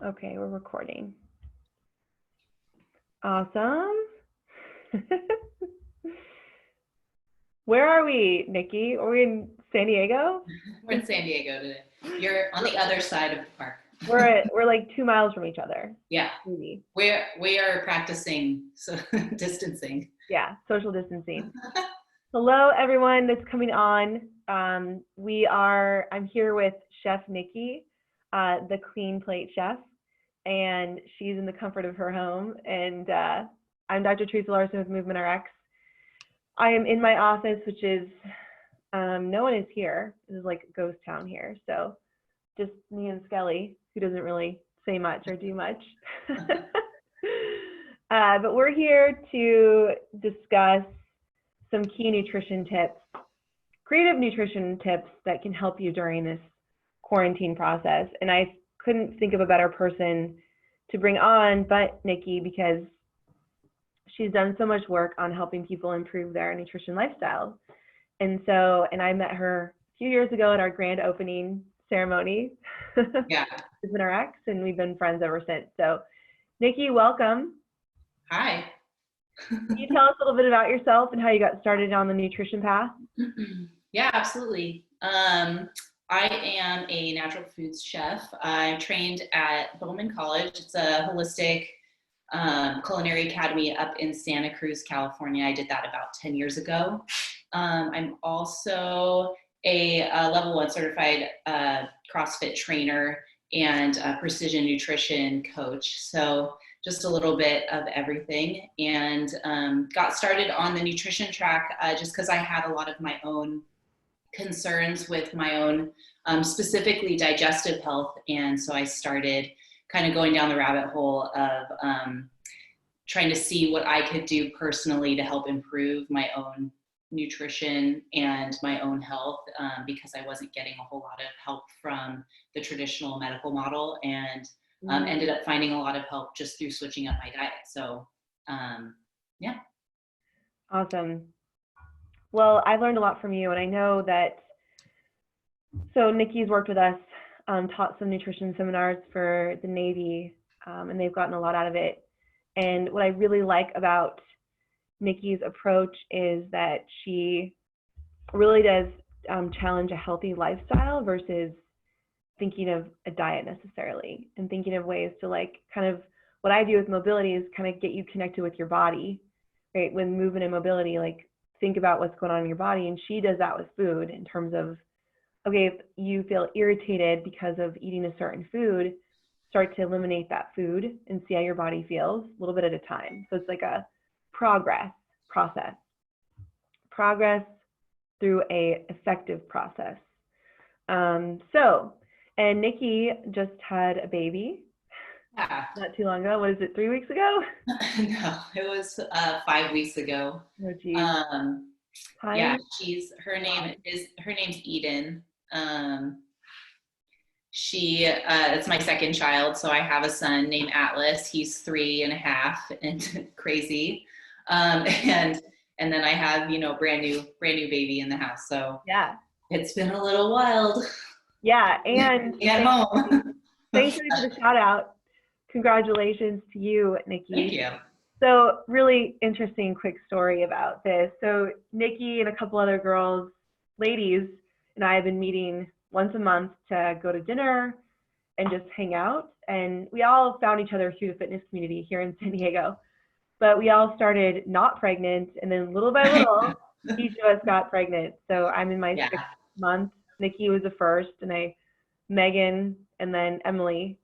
Okay, we're recording. Awesome. Where are we, Nikki? Are we in San Diego? We're in San Diego today. You're on the other side of the park. We're like 2 miles from each other. Yeah. Maybe. We are practicing distancing. Yeah, social distancing. Hello, everyone that's coming on. I'm here with Chef Nikki, the Clean Plate Chef, and she's in the comfort of her home. And I'm Dr. Theresa Larson with Movement RX. I am in my office, which is, no one is here. This is like a ghost town here. So just me and Skelly, who doesn't really say much or do much. But we're here to discuss some key nutrition tips, creative nutrition tips that can help you during this quarantine process. And I couldn't think of a better person to bring on but Nikki, because she's done so much work on helping people improve their nutrition lifestyle. And I met her a few years ago at our grand opening ceremony. Yeah. She's been our ex, and we've been friends ever since. So Nikki, welcome. Hi. Can you tell us a little bit about yourself and how you got started on the nutrition path? Yeah, absolutely. I am a natural foods chef. I trained at Bowman College. It's a holistic culinary academy up in Santa Cruz, California. I did that about 10 years ago. I'm also a level 1 certified CrossFit trainer and a precision nutrition coach. So just a little bit of everything, and got started on the nutrition track just because I had a lot of my own concerns with my own specifically digestive health. And so I started kind of going down the rabbit hole of trying to see what I could do personally to help improve my own nutrition and my own health, because I wasn't getting a whole lot of help from the traditional medical model, and ended up finding a lot of help just through switching up my diet. So yeah. Awesome. Well, I've learned a lot from you, and I know that, so Nikki's worked with us, taught some nutrition seminars for the Navy, and they've gotten a lot out of it. And what I really like about Nikki's approach is that she really does challenge a healthy lifestyle versus thinking of a diet necessarily, and thinking of ways to, like, kind of what I do with mobility is kind of get you connected with your body, right? When movement and mobility, like, think about what's going on in your body. And she does that with food in terms of, okay, if you feel irritated because of eating a certain food, start to eliminate that food and see how your body feels a little bit at a time. So it's like a progress through a effective process. And Nikki just had a baby. Yeah. Not too long ago. What is it, 3 weeks ago? No, it was 5 weeks ago. Oh, geez. Yeah, her name's Eden. It's my second child. So I have a son named Atlas. He's 3.5 and crazy. And then I have, brand new baby in the house. So yeah, it's been a little wild. Yeah, and at home. Thank you for the shout out. Congratulations to you, Nikki. Thank you. So really interesting quick story about this. So Nikki and a couple other ladies, and I have been meeting once a month to go to dinner and just hang out. And we all found each other through the fitness community here in San Diego. But we all started not pregnant, and then little by little, each of us got pregnant. So I'm in my 6th month. Nikki was the first, and Megan, and then Emily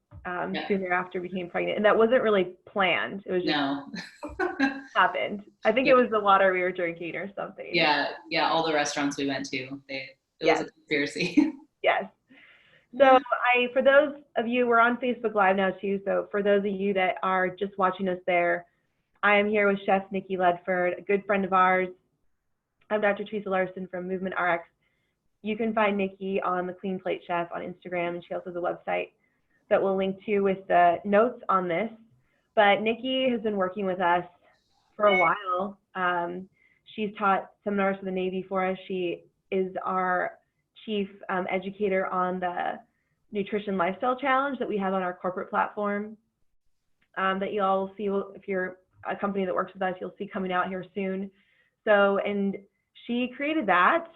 soon thereafter became pregnant. And that wasn't really planned. It was just happened. I think it was the water we were drinking or something. Yeah, all the restaurants we went to, it was a conspiracy. Yes. So for those of you, we're on Facebook Live now too. So for those of you that are just watching us there, I am here with Chef Nikki Ledford, a good friend of ours. I'm Dr. Theresa Larson from Movement RX. You can find Nikki on the Clean Plate Chef on Instagram, and she also has a website that we'll link to with the notes on this. But Nikki has been working with us for a while. She's taught seminars for the Navy for us. She is our chief educator on the nutrition lifestyle challenge that we have on our corporate platform, that you all will see if you're a company that works with us, you'll see coming out here soon. So, and she created that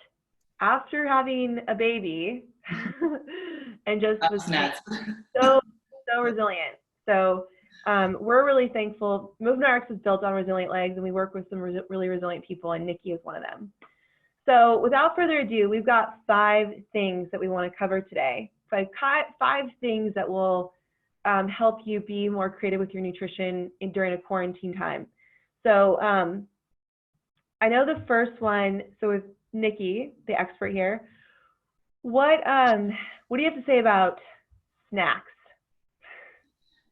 after having a baby and just was nuts. so resilient. So we're really thankful. Movement RX is built on resilient legs, and we work with some really resilient people, and Nikki is one of them. So without further ado, we've got 5 things that we want to cover today. 5 things that will help you be more creative with your nutrition during a quarantine time. So I know the first one, so with Nikki, the expert here, what do you have to say about snacks?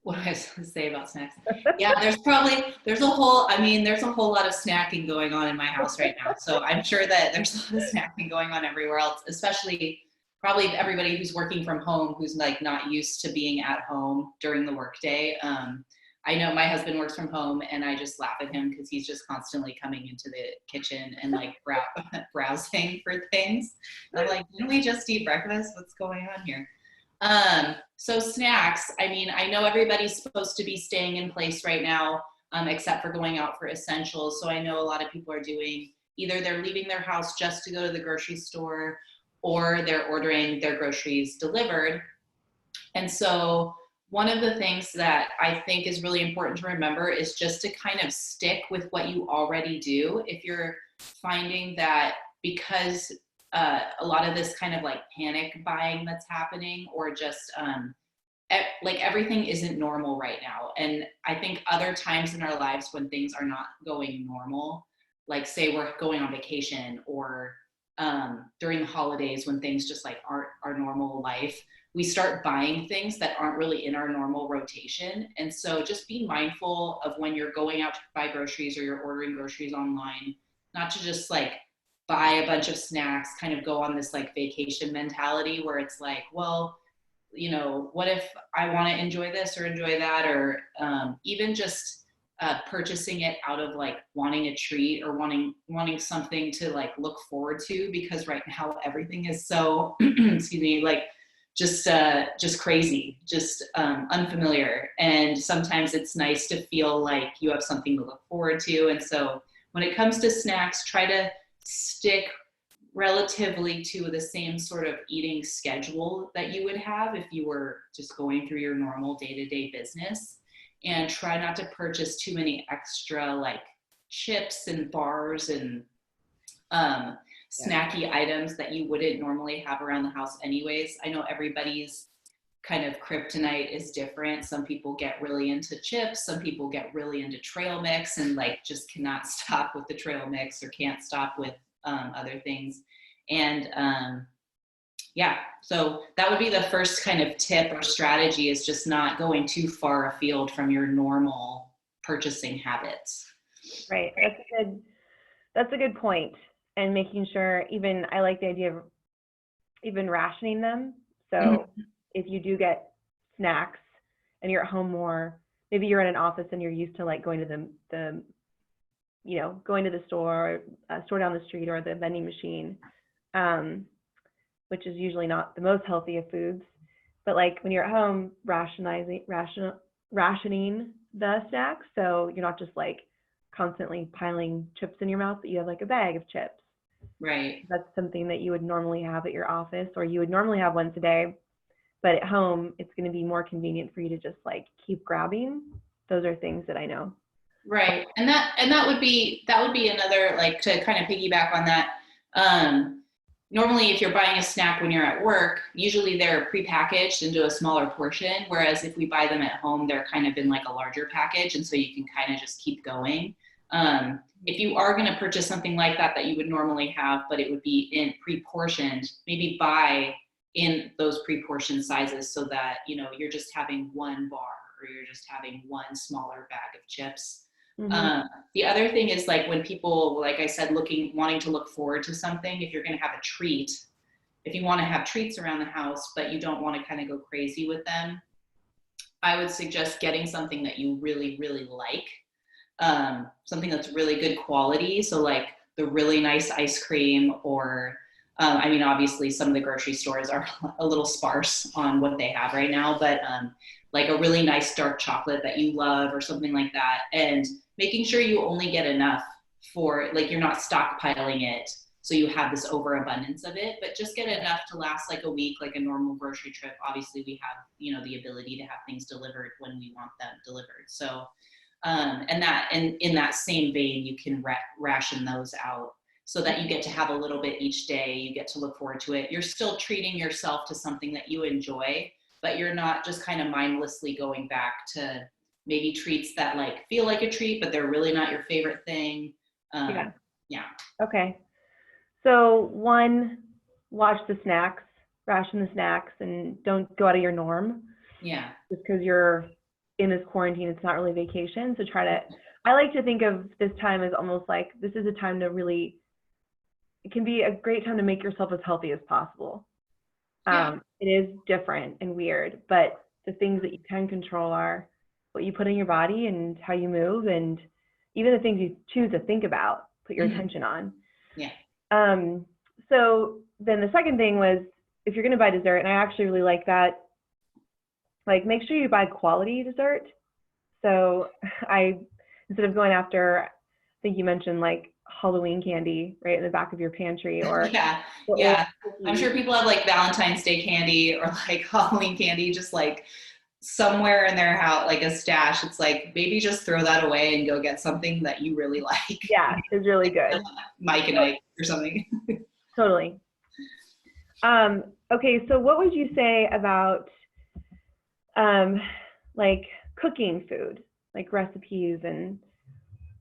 What do I have to say about snacks? Yeah, there's a whole lot of snacking going on in my house right now. So I'm sure that there's a lot of snacking going on everywhere else, especially probably everybody who's working from home, who's like not used to being at home during the workday. I know my husband works from home, and I just laugh at him because he's just constantly coming into the kitchen and like browsing for things. I'm like, didn't we just eat breakfast? What's going on here? So snacks, I mean, I know everybody's supposed to be staying in place right now, except for going out for essentials. So I know a lot of people are doing, either they're leaving their house just to go to the grocery store, or they're ordering their groceries delivered. And so one of the things that I think is really important to remember is just to kind of stick with what you already do. If you're finding that because a lot of this kind of like panic buying that's happening, or just like everything isn't normal right now. And I think other times in our lives when things are not going normal, like say we're going on vacation, or during the holidays when things just like aren't our normal life, we start buying things that aren't really in our normal rotation. And so just be mindful of when you're going out to buy groceries or you're ordering groceries online, not to just like buy a bunch of snacks, kind of go on this like vacation mentality where it's like, well, you know, what if I want to enjoy this or enjoy that, or even just purchasing it out of like wanting a treat or wanting something to like look forward to, because right now everything is so excuse me, like just crazy, just unfamiliar. And sometimes it's nice to feel like you have something to look forward to. And so when it comes to snacks, try to stick relatively to the same sort of eating schedule that you would have if you were just going through your normal day-to-day business, and try not to purchase too many extra like chips and bars and snacky items that you wouldn't normally have around the house anyways. I know everybody's kind of kryptonite is different. Some people get really into chips, some people get really into trail mix and like just cannot stop with the trail mix, or can't stop with other things. And yeah, so that would be the first kind of tip or strategy, is just not going too far afield from your normal purchasing habits. Right, that's a good point. And making sure, even I like the idea of even rationing them. So if you do get snacks and you're at home more, maybe you're in an office and you're used to like going to the going to the store down the street, or the vending machine, which is usually not the most healthy of foods. But like when you're at home, rationing the snacks, so you're not just like constantly piling chips in your mouth, but you have like a bag of chips. Right. That's something that you would normally have at your office, or you would normally have once a day, but at home it's going to be more convenient for you to just like keep grabbing. Those are things that I know. Right. And that would be another, like, to kind of piggyback on that. Normally if you're buying a snack when you're at work, usually they're prepackaged into a smaller portion. Whereas if we buy them at home, they're kind of in like a larger package. And so you can kind of just keep going. If you are going to purchase something like that you would normally have, but it would be in pre-portioned, maybe buy in those pre-portioned sizes, so that, you know, you're just having one bar, or you're just having one smaller bag of chips. The other thing is, like, when people, like I said, wanting to look forward to something, if you're going to have a treat, if you want to have treats around the house, but you don't want to kind of go crazy with them, I would suggest getting something that you really, really like. Something that's really good quality. So like the really nice ice cream, or I mean, obviously some of the grocery stores are a little sparse on what they have right now, but like a really nice dark chocolate that you love or something like that. And making sure you only get enough for, like, you're not stockpiling it so you have this overabundance of it, but just get enough to last like a week, like a normal grocery trip. Obviously we have, you know, the ability to have things delivered when we want them delivered. So, and in that same vein, you can ration those out so that you get to have a little bit each day. You get to look forward to it. You're still treating yourself to something that you enjoy, but you're not just kind of mindlessly going back to maybe treats that like feel like a treat, but they're really not your favorite thing. Yeah. Okay. So one, watch the snacks, ration the snacks, and don't go out of your norm. Yeah. Just because you're in this quarantine, it's not really vacation. So I like to think of this time as almost like this is a time to really, it can be a great time to make yourself as healthy as possible. It is different and weird, but the things that you can control are what you put in your body and how you move, and even the things you choose to think about, put your attention on. Yeah. So then the second thing was, if you're going to buy dessert, and I actually really like that, like make sure you buy quality dessert. So instead of going after, I think you mentioned like Halloween candy right in the back of your pantry, or yeah. I'm sure people have like Valentine's Day candy or like Halloween candy just like somewhere in their house, like a stash. It's like, maybe just throw that away and go get something that you really like. Yeah, it's really good. Mike and Ike or something. Totally. Okay, so what would you say about like cooking food, like recipes and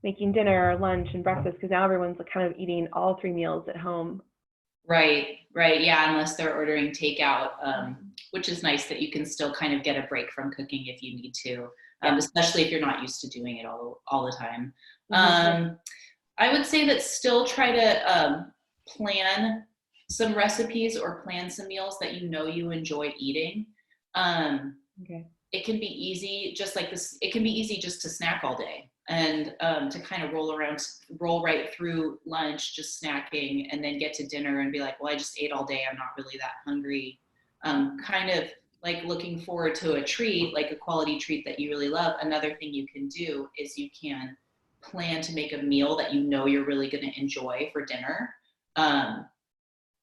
making dinner, lunch, and breakfast? Because now everyone's kind of eating all 3 meals at home. Right. Yeah, unless they're ordering takeout, which is nice that you can still kind of get a break from cooking if you need to, especially if you're not used to doing it all the time. I would say that still try to plan some recipes or plan some meals that you know you enjoy eating. It can be easy, just like this. It can be easy just to snack all day and to kind of roll right through lunch, just snacking, and then get to dinner and be like, well, I just ate all day. I'm not really that hungry. Kind of like looking forward to a treat, like a quality treat that you really love. Another thing you can do is you can plan to make a meal that you know you're really going to enjoy for dinner.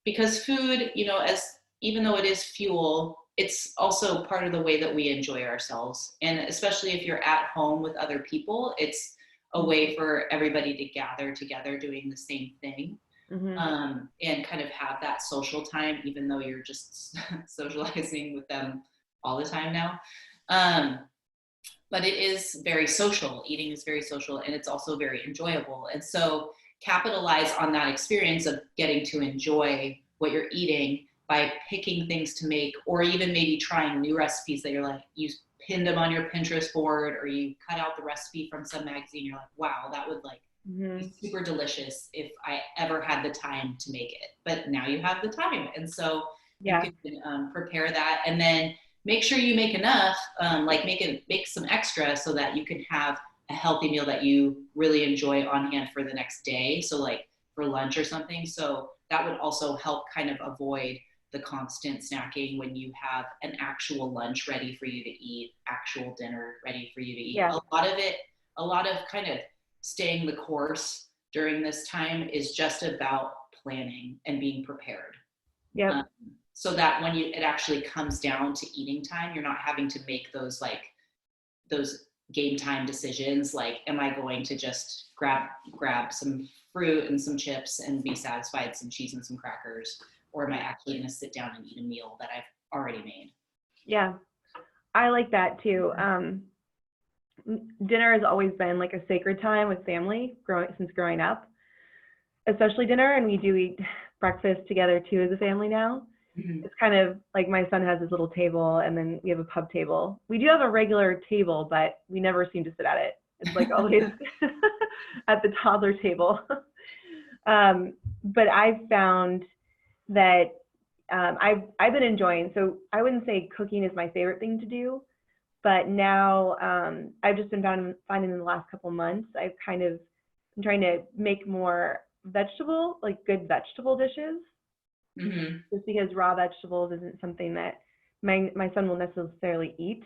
Because food, you know, even though it is fuel, it's also part of the way that we enjoy ourselves. And especially if you're at home with other people, it's a way for everybody to gather together doing the same thing. And kind of have that social time, even though you're just socializing with them all the time now. But it is very social. Eating is very social, and it's also very enjoyable. And so capitalize on that experience of getting to enjoy what you're eating by picking things to make, or even maybe trying new recipes that you're like, you pinned them on your Pinterest board, or you cut out the recipe from some magazine. You're like, wow, that would like be super delicious if I ever had the time to make it. But now you have the time. And so you can prepare that, and then make sure you make enough, like make some extra so that you can have a healthy meal that you really enjoy on hand for the next day. So like for lunch or something. So that would also help kind of avoid the constant snacking when you have an actual lunch ready for you to eat, actual dinner ready for you to eat. A lot of kind of staying the course during this time is just about planning and being prepared. So that when it actually comes down to eating time, you're not having to make those game time decisions. Like, am I going to just grab some fruit and some chips and be satisfied, some cheese and some crackers? Or am I actually going to sit down and eat a meal that I've already made? Yeah, I like that too. Dinner has always been like a sacred time with family since growing up, especially dinner. And we do eat breakfast together too as a family now. It's kind of like my son has his little table, and then we have a pub table. We do have a regular table, but we never seem to sit at it. It's like always at the toddler table. But I've found that I've been enjoying, so I wouldn't say cooking is my favorite thing to do, but now I've just been finding in the last couple months, I'm trying to make more good vegetable dishes. Mm-hmm. just because raw vegetables isn't something that my son will necessarily eat.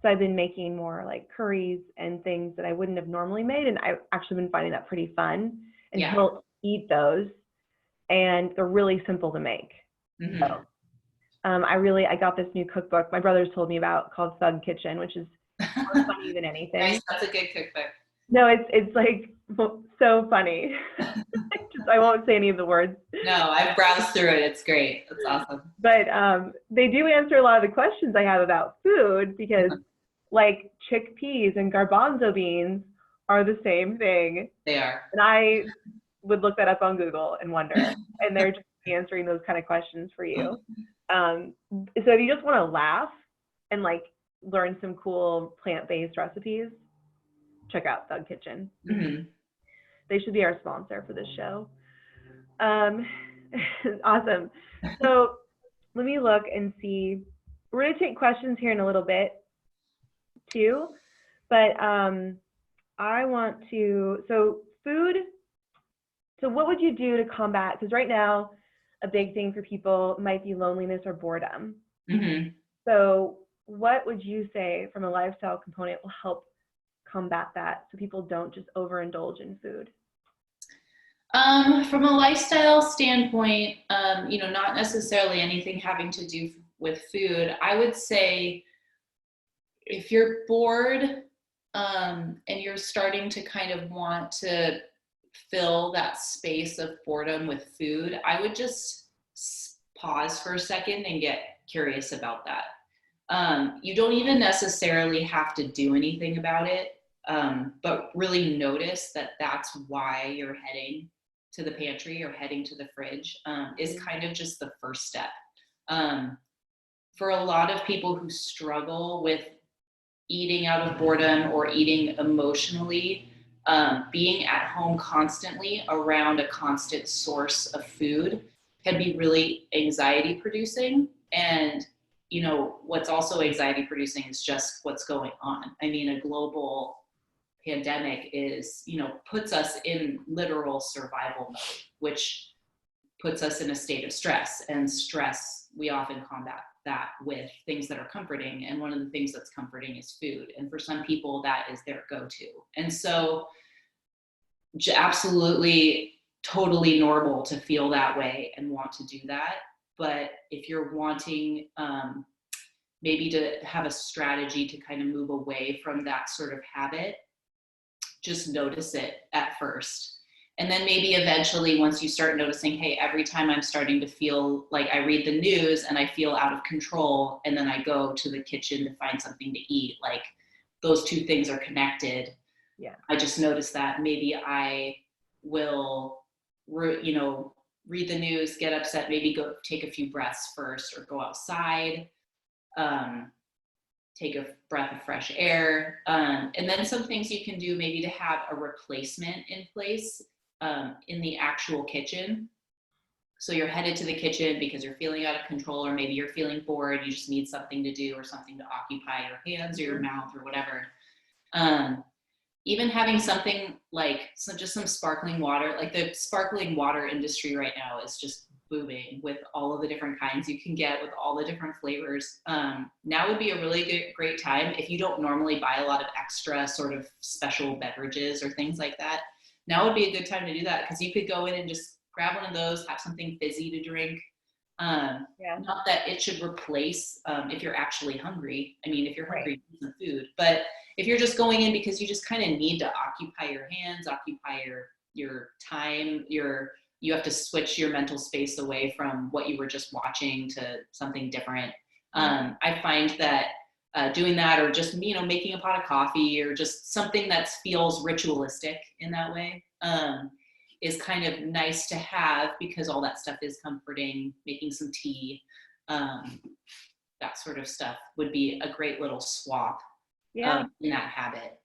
So I've been making more like curries and things that I wouldn't have normally made, and I've actually been finding that pretty fun. And Yeah. he'll eat those, and they're really simple to make. Mm-hmm. So I got this new cookbook my brothers told me about called Thug Kitchen, which is more funny than anything. Nice. That's a good cookbook. No, it's like so funny. I won't say any of the words. No, I've browsed through it. It's great. That's awesome. But they do answer a lot of the questions I have about food, because like chickpeas and garbanzo beans are the same thing. They are. And I would look that up on Google and wonder, and they're just answering those kind of questions for you. So if you just want to laugh and like learn some cool plant-based recipes, check out Thug Kitchen. Mm-hmm. They should be our sponsor for this show. Awesome. So let me look and see. We're going to take questions here in a little bit too, but I want to, so food, so what would you do to combat, because right now a big thing for people might be loneliness or boredom. Mm-hmm. So what would you say from a lifestyle component will help combat that so people don't just overindulge in food? From a lifestyle standpoint, not necessarily anything having to do with food, I would say if you're bored and you're starting to kind of want to fill that space of boredom with food, I would just pause for a second and get curious about that. You don't even necessarily have to do anything about it, but really notice that that's why you're heading to the pantry or heading to the fridge, is kind of just the first step. For a lot of people who struggle with eating out of boredom or eating emotionally, being at home constantly around a constant source of food can be really anxiety producing. And what's also anxiety producing is just what's going on. I mean, a global pandemic puts us in literal survival mode, which puts us in a state of stress. And stress, we often combat that with things that are comforting. And one of the things that's comforting is food. And for some people, that is their go-to. And so absolutely, totally normal to feel that way and want to do that. But if you're wanting maybe to have a strategy to kind of move away from that sort of habit, just notice it at first. And then maybe eventually, once you start noticing, hey, every time I'm starting to feel like I read the news and I feel out of control, and then I go to the kitchen to find something to eat, like those two things are connected. Yeah. I just noticed that maybe I will, read the news, get upset, maybe go take a few breaths first or go outside, take a breath of fresh air. And then some things you can do maybe to have a replacement in place in the actual kitchen. So you're headed to the kitchen because you're feeling out of control, or maybe you're feeling bored, you just need something to do or something to occupy your hands or your mouth or whatever. Even having something like just some sparkling water, like the sparkling water industry right now is just booming with all of the different kinds you can get with all the different flavors. Now would be a really great time if you don't normally buy a lot of extra sort of special beverages or things like that. Now would be a good time to do that, because you could go in and just grab one of those, have something fizzy to drink. Not that it should replace if you're actually hungry. I mean, if you're hungry, eat some food. But if you're just going in because you just kind of need to occupy your hands, occupy your time, you have to switch your mental space away from what you were just watching to something different. I find that doing that, or just making a pot of coffee, or just something that feels ritualistic in that way, is kind of nice to have, because all that stuff is comforting. Making some tea, that sort of stuff would be a great little swap in that habit.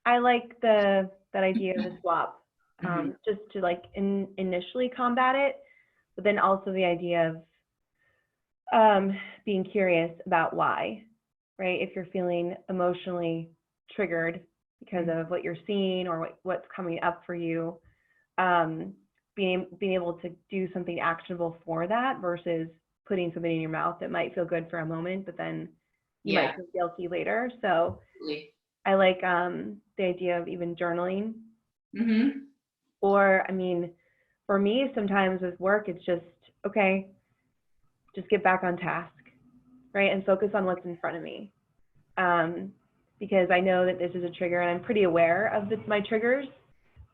I like that idea of the swap, just to like initially combat it, but then also the idea of being curious about why, right? If you're feeling emotionally triggered because of what you're seeing or what's coming up for you, being able to do something actionable for that versus putting something in your mouth that might feel good for a moment, but then you Yeah, might feel guilty later. So absolutely. I like the idea of even journaling. Mm-hmm. Or, I mean, for me, sometimes with work, it's just, okay, just get back on task, right? And focus on what's in front of me. Because I know that this is a trigger and I'm pretty aware of my triggers,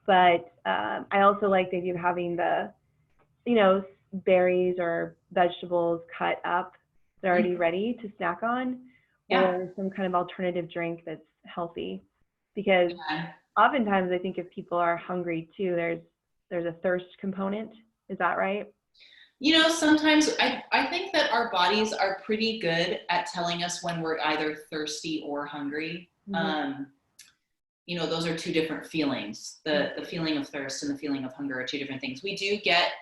but I also like the idea of having the, berries or vegetables cut up, they're already ready to snack on, Yeah. or some kind of alternative drink that's healthy. Because Yeah. oftentimes I think if people are hungry too, there's a thirst component. Is that right? Sometimes I think that our bodies are pretty good at telling us when we're either thirsty or hungry. Mm-hmm. Those are two different feelings. The feeling of thirst and the feeling of hunger are two different things. We do get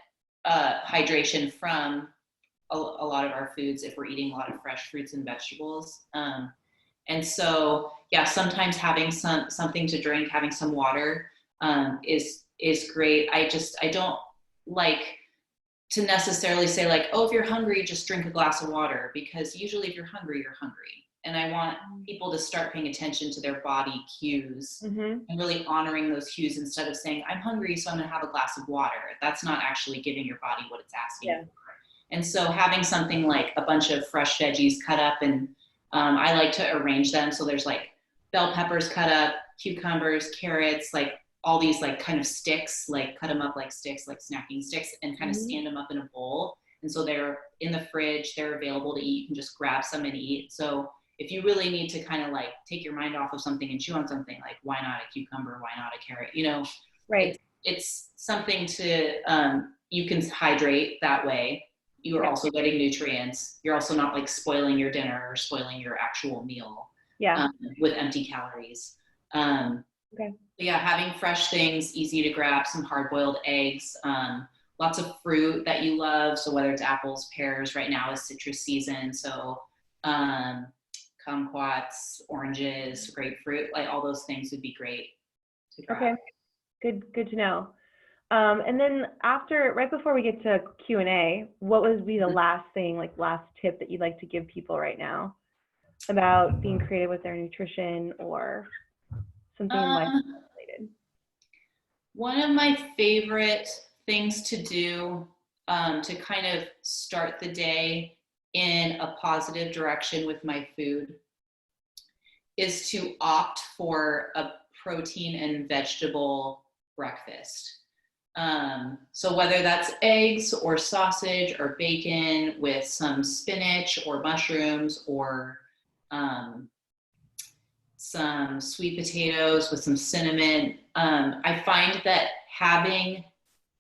hydration from a lot of our foods if we're eating a lot of fresh fruits and vegetables. And so, yeah, sometimes having something to drink, having some water is great. I don't like to necessarily say like, oh, if you're hungry, just drink a glass of water, because usually if you're hungry, you're hungry. And I want people to start paying attention to their body cues and really honoring those cues instead of saying, I'm hungry, so I'm going to have a glass of water. That's not actually giving your body what it's asking for. And so having something like a bunch of fresh veggies cut up, and I like to arrange them. So there's like bell peppers cut up, cucumbers, carrots, like all these like kind of sticks, like cut them up like sticks, like snacking sticks, and kind of stand them up in a bowl. And so they're in the fridge, they're available to eat. You can just grab some and eat. So if you really need to kind of like take your mind off of something and chew on something, like why not a cucumber? Why not a carrot? Right. It's something to, you can hydrate that way. You are also getting nutrients. You're also not like spoiling your dinner or spoiling your actual meal with empty calories. Yeah, having fresh things, easy to grab, some hard-boiled eggs, lots of fruit that you love. So whether it's apples, pears, right now is citrus season. So kumquats, oranges, grapefruit, like all those things would be great to grab. Okay, good to know. And then right before we get to Q&A, what would be the last thing, like last tip that you'd like to give people right now about being creative with their nutrition or something life related? One of my favorite things to do to kind of start the day in a positive direction with my food is to opt for a protein and vegetable breakfast. So whether that's eggs or sausage or bacon with some spinach or mushrooms or some sweet potatoes with some cinnamon. I find that having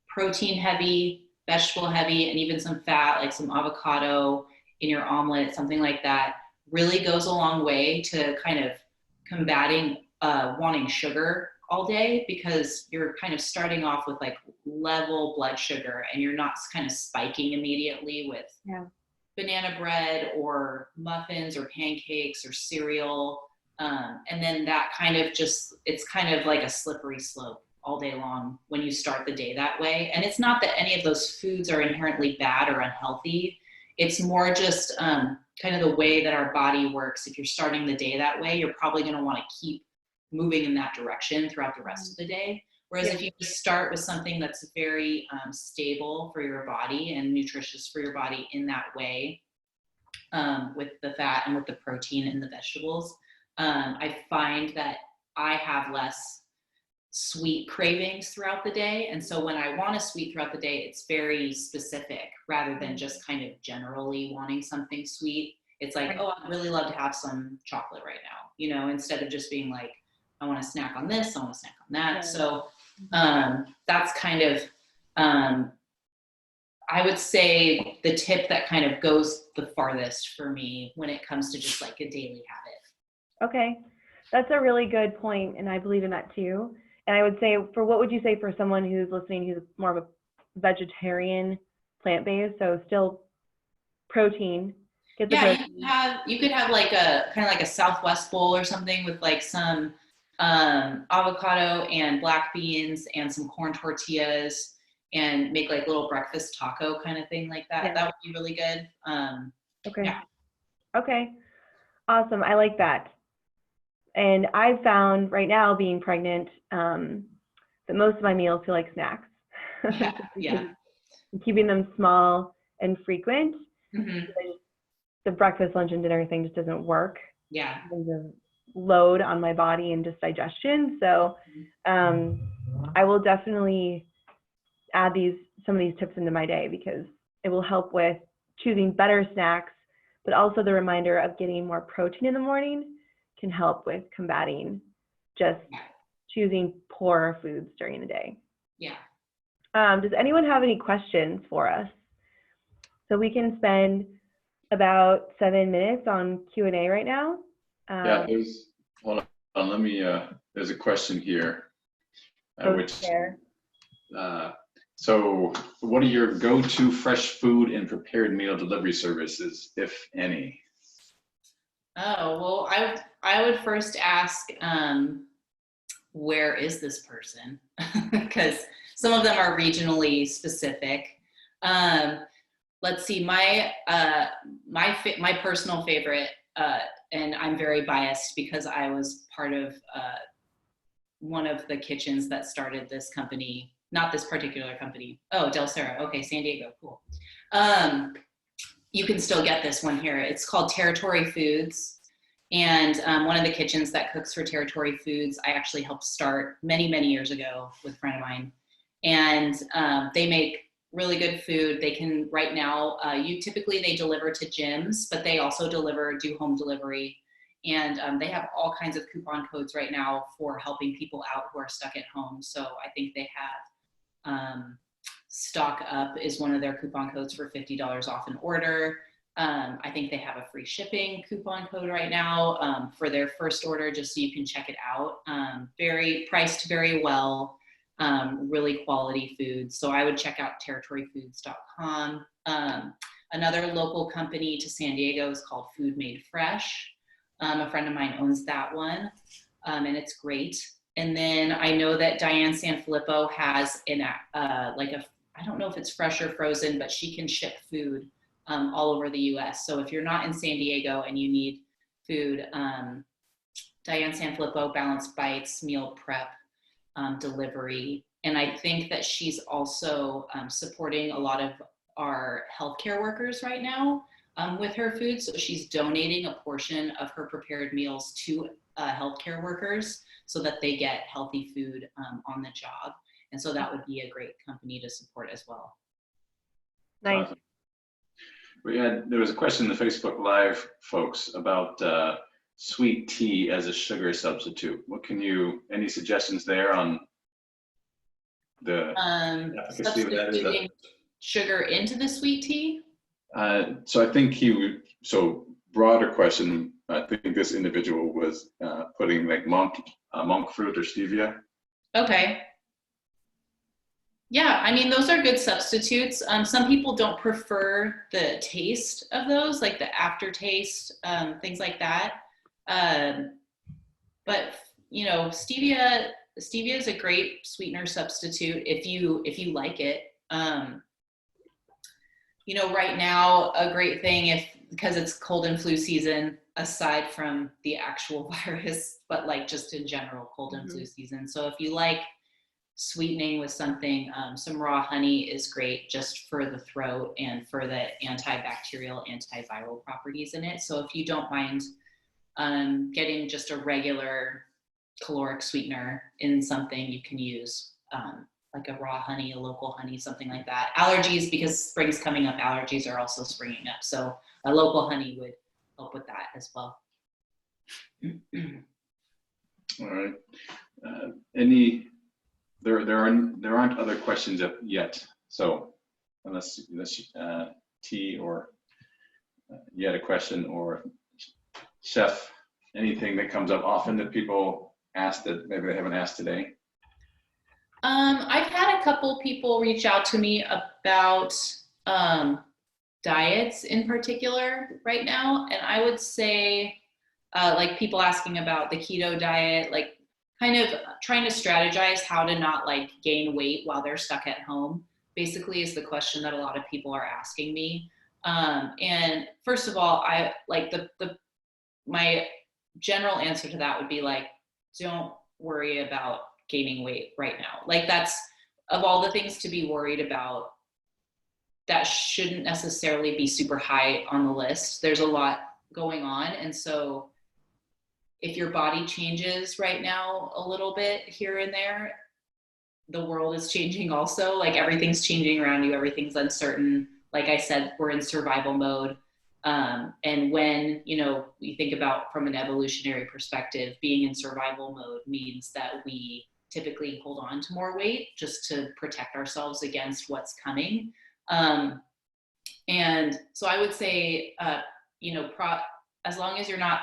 protein heavy, vegetable heavy, and even some fat, like some avocado in your omelet, something like that, really goes a long way to kind of combating wanting sugar all day, because you're kind of starting off with like level blood sugar and you're not kind of spiking immediately with banana bread or muffins or pancakes or cereal. And then that kind of it's kind of like a slippery slope all day long when you start the day that way. And it's not that any of those foods are inherently bad or unhealthy. It's more just kind of the way that our body works. If you're starting the day that way, you're probably going to want to keep moving in that direction throughout the rest of the day. Whereas if you just start with something that's very stable for your body and nutritious for your body in that way, with the fat and with the protein and the vegetables, I find that I have less sweet cravings throughout the day. And so when I want a sweet throughout the day, it's very specific rather than just kind of generally wanting something sweet. It's like, oh, I'd really love to have some chocolate right now, instead of just being like, I want to snack on this, I want to snack on that. Right. So that's kind of, I would say the tip that kind of goes the farthest for me when it comes to just like a daily habit. Okay, that's a really good point, and I believe in that too. And I would say, what would you say for someone who's listening who's more of a vegetarian, plant-based, so still protein? Get the protein. You could have like a kind of like a Southwest bowl or something with like some avocado and black beans and some corn tortillas and make like little breakfast taco kind of thing like that. Yeah. That would be really good. Okay. Yeah. Okay. Awesome. I like that. And I've found right now, being pregnant, that most of my meals feel like snacks. Yeah. Yeah. Keeping them small and frequent. Mm-hmm. The breakfast, lunch, and dinner thing just doesn't work. Yeah. The load on my body and just digestion. So I will definitely add some of these tips into my day, because it will help with choosing better snacks, but also the reminder of getting more protein in the morning can help with combating just choosing poor foods during the day. Yeah. Does anyone have any questions for us? So we can spend about 7 minutes on Q&A right now. Yeah, hold on, let me, there's a question here. So what are your go-to fresh food and prepared meal delivery services, if any? Oh, well, I would first ask, where is this person? Because some of them are regionally specific. Let's see, my personal favorite, and I'm very biased because I was part of one of the kitchens that started this company, not this particular company. Oh, Del Cerro. Okay, San Diego. Cool. You can still get this one here. It's called Territory Foods. And one of the kitchens that cooks for Territory Foods, I actually helped start many, many years ago with a friend of mine. And they make really good food. They can, right now, typically they deliver to gyms, but they also do home delivery. And they have all kinds of coupon codes right now for helping people out who are stuck at home. So I think they have Stock Up is one of their coupon codes for $50 off an order. I think they have a free shipping coupon code right now for their first order, just so you can check it out. Priced very well, really quality food. So I would check out territoryfoods.com. Another local company to San Diego is called Food Made Fresh. A friend of mine owns that one, and it's great. And then I know that Diane Sanfilippo has I don't know if it's fresh or frozen, but she can ship food all over the US. So if you're not in San Diego and you need food, Diane Sanfilippo, Balanced Bites, meal prep, delivery. And I think that she's also supporting a lot of our healthcare workers right now with her food. So she's donating a portion of her prepared meals to healthcare workers so that they get healthy food on the job. And so that would be a great company to support as well. Nice. Awesome. There was a question in the Facebook Live, folks, about sweet tea as a sugar substitute. Any suggestions there on the efficacy of that? Substituting sugar into the sweet tea? So I think broader question, I think this individual was putting like monk fruit or stevia. Okay. Yeah, I mean, those are good substitutes. Some people don't prefer the taste of those, like the aftertaste, things like that. But you know, stevia is a great sweetener substitute if you like it. You know, right now, a great thing because it's cold and flu season, aside from the actual virus, but like just in general, cold and flu season. So if you like sweetening with something, some raw honey is great just for the throat and for the antibacterial, antiviral properties in it. So if you don't mind getting just a regular caloric sweetener in something, you can use like a raw honey, a local honey, something like that. Allergies, because spring's coming up, allergies are also springing up. So a local honey would help with that as well. All right. There aren't other questions yet. So unless T or you had a question, or Chef, anything that comes up often that people ask that maybe they haven't asked today? I've had a couple people reach out to me about diets in particular right now, and I would say like people asking about the keto diet, like kind of trying to strategize how to not like gain weight while they're stuck at home. basically is the question that a lot of people are asking me. And first of all, I like my general answer to that would be like, don't worry about gaining weight right now. Like that's, of all the things to be worried about, that shouldn't necessarily be super high on the list. There's a lot going on. And so if your body changes right now a little bit here and there, the world is changing also. Like everything's changing around you, everything's uncertain. Like I said, we're in survival mode. And when, you know, we think about from an evolutionary perspective, being in survival mode means that we typically hold on to more weight just to protect ourselves against what's coming. And so I would say, you know, as long as you're not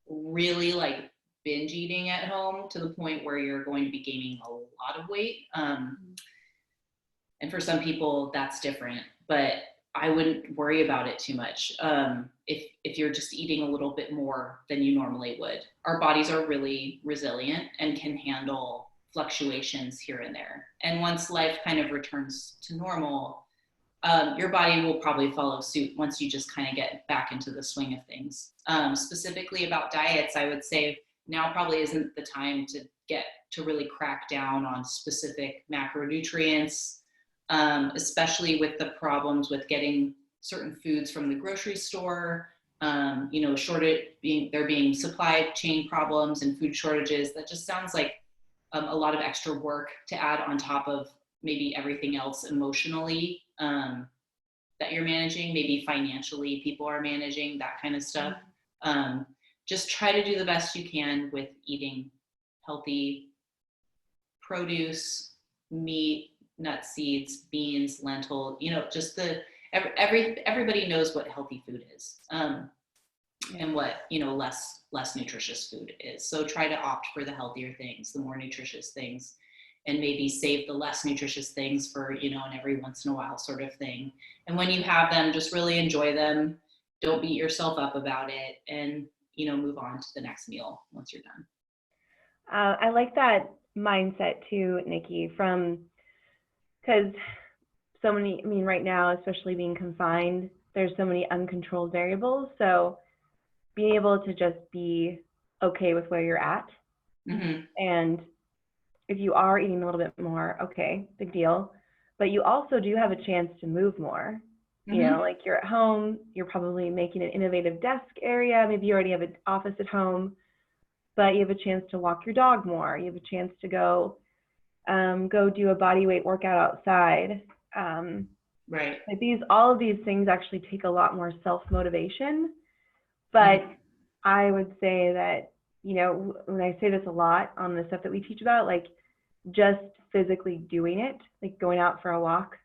really like binge eating at home to the point where you're going to be gaining a lot of weight. And for some people that's different, but I wouldn't worry about it too much. If you're just eating a little bit more than you normally would. Our bodies are really resilient and can handle fluctuations here and there. And once life kind of returns to normal, your body will probably follow suit once you just kind of get back into the swing of things. Specifically about diets, I would say now probably isn't the time to get to really crack down on specific macronutrients, especially with the problems with getting certain foods from the grocery store, you know, there being supply chain problems and food shortages. That just sounds like a lot of extra work to add on top of maybe everything else emotionally that you're managing, maybe financially people are managing, that kind of stuff. Just try to do the best you can with eating healthy produce, meat, nuts, seeds, beans, lentil, you know, just everybody knows what healthy food is, and what, you know, less nutritious food is. So try to opt for the healthier things, the more nutritious things, and maybe save the less nutritious things for, you know, an every once in a while sort of thing. And when you have them, just really enjoy them. Don't beat yourself up about it, and, you know, move on to the next meal once you're done. I like that mindset too, Nikki, because so many, I mean, right now, especially being confined, there's so many uncontrolled variables. So being able to just be okay with where you're at. And if you are eating a little bit more, okay, big deal. But you also do have a chance to move more. You know, like you're at home, you're probably making an innovative desk area. Maybe you already have an office at home, but you have a chance to walk your dog more. You have a chance to go do a body weight workout outside. Right. Like all of these things actually take a lot more self-motivation. But I would say that, you know, when I say this a lot on the stuff that we teach about, like just physically doing it, like going out for a walk,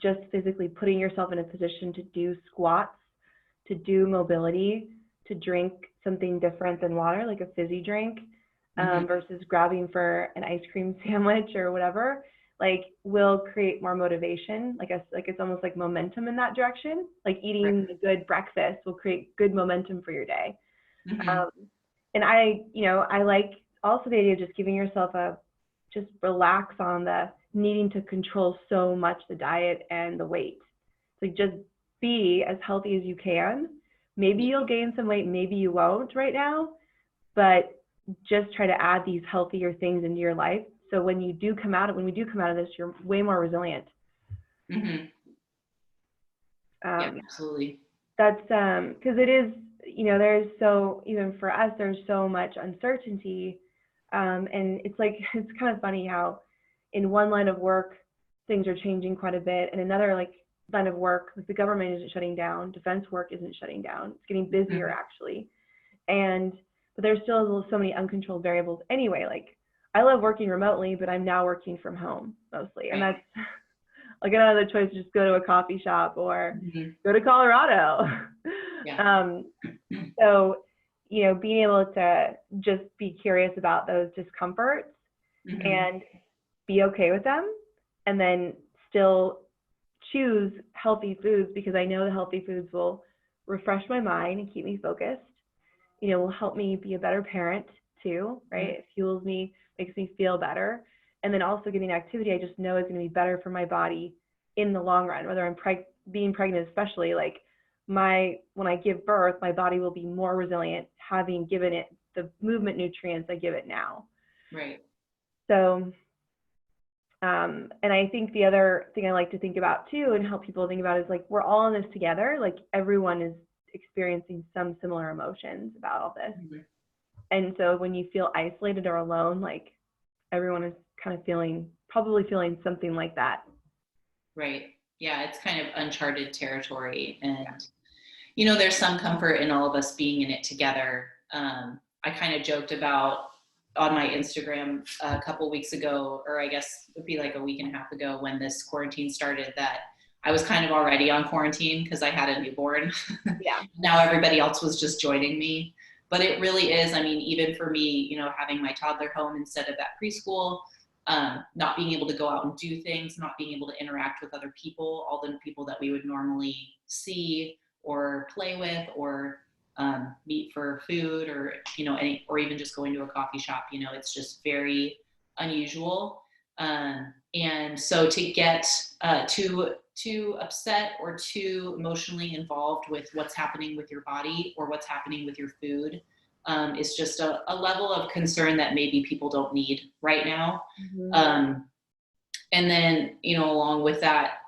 just physically putting yourself in a position to do squats, to do mobility, to drink something different than water, like a fizzy drink, versus grabbing for an ice cream sandwich or whatever, like will create more motivation. Like it's almost like momentum in that direction. Like eating a good breakfast will create good momentum for your day. And I like also the idea of just giving yourself just relax on the needing to control so much the diet and the weight. So just be as healthy as you can. Maybe you'll gain some weight, maybe you won't right now, but just try to add these healthier things into your life. So when we do come out of this, you're way more resilient. Yeah, absolutely. That's because it is, you know, even for us, there's so much uncertainty. And it's kind of funny how in one line of work, things are changing quite a bit. And another line of work, like the government isn't shutting down, defense work isn't shutting down. It's getting busier actually. But there's still so many uncontrolled variables anyway. Like I love working remotely, but I'm now working from home mostly. And that's like another choice, just go to a coffee shop or go to Colorado. So, you know, being able to just be curious about those discomforts and be okay with them, and then still choose healthy foods, because I know the healthy foods will refresh my mind and keep me focused. You know, will help me be a better parent too, right? It fuels me, makes me feel better. And then also getting activity, I just know is going to be better for my body in the long run, whether I'm being pregnant, especially like when I give birth, my body will be more resilient, having given it the movement nutrients I give it now. Right. So, and I think the other thing I like to think about too, and help people think about is like, we're all in this together. Like everyone is experiencing some similar emotions about all this. Mm-hmm. And so when you feel isolated or alone, like everyone is kind of probably feeling something like that. Right. Yeah, it's kind of uncharted territory. And, there's some comfort in all of us being in it together. I kind of joked about on my Instagram a couple weeks ago, or I guess it would be like a week and a half ago when this quarantine started, that I was kind of already on quarantine because I had a newborn. Yeah. Now everybody else was just joining me. But it really is, I mean, even for me, having my toddler home instead of at preschool, not being able to go out and do things, not being able to interact with other people, all the people that we would normally see or play with or meet for food or, or even just going to a coffee shop, it's just very unusual. And so to get too upset or too emotionally involved with what's happening with your body or what's happening with your food is just a level of concern that maybe people don't need right now. Mm-hmm. And then, along with that,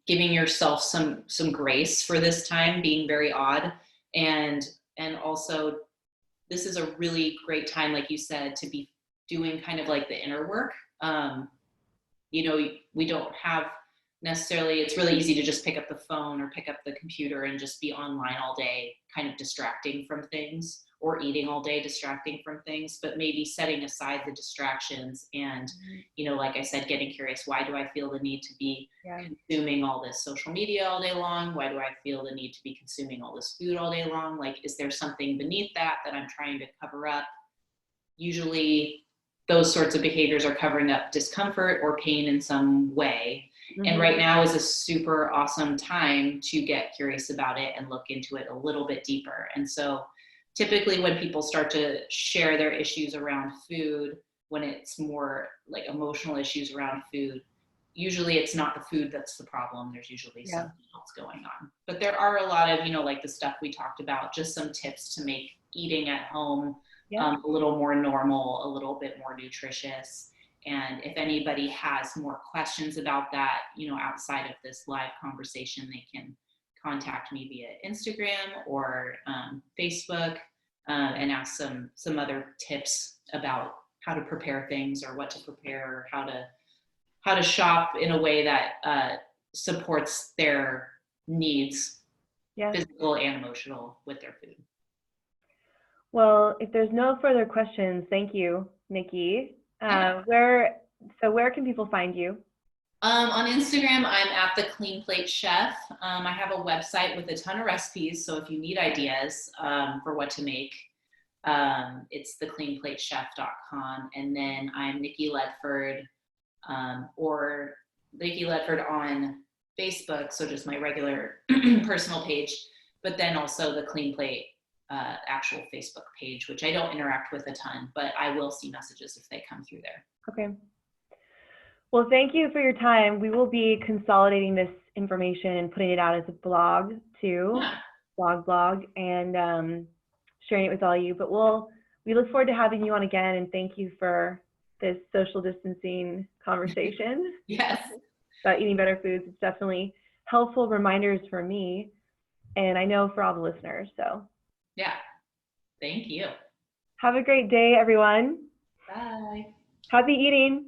giving yourself some grace for this time being very odd. And also this is a really great time, like you said, to be doing kind of like the inner work. We don't have necessarily, it's really easy to just pick up the phone or pick up the computer and just be online all day, kind of distracting from things, or eating all day, distracting from things, but maybe setting aside the distractions and, like I said, getting curious, why do I feel the need to be consuming all this social media all day long? Why do I feel the need to be consuming all this food all day long? Like, is there something beneath that I'm trying to cover up? Usually those sorts of behaviors are covering up discomfort or pain in some way. Mm-hmm. And right now is a super awesome time to get curious about it and look into it a little bit deeper. And so typically when people start to share their issues around food, when it's more like emotional issues around food, usually it's not the food that's the problem. There's usually something else going on. But there are a lot of, like the stuff we talked about, just some tips to make eating at home a little more normal, a little bit more nutritious. And if anybody has more questions about that, outside of this live conversation, they can contact me via Instagram or Facebook and ask some other tips about how to prepare things or what to prepare or how to shop in a way that supports their needs, physical and emotional, with their food. Well, if there's no further questions, thank you, Nikki. Where can people find you? On Instagram, I'm at the Clean Plate Chef. I have a website with a ton of recipes, so if you need ideas for what to make, it's thecleanplatechef.com. And then I'm Nikki Ledford, or Nikki Ledford on Facebook, so just my regular personal page, but then also the Clean Plate actual Facebook page, which I don't interact with a ton, but I will see messages if they come through there. Okay. Well, thank you for your time. We will be consolidating this information and putting it out as a blog too, blog, and sharing it with all you. But we look forward to having you on again, and thank you for this social distancing conversation. Yes. About eating better foods. It's definitely helpful reminders for me, and I know for all the listeners. So. Yeah. Thank you. Have a great day, everyone. Bye. Happy eating.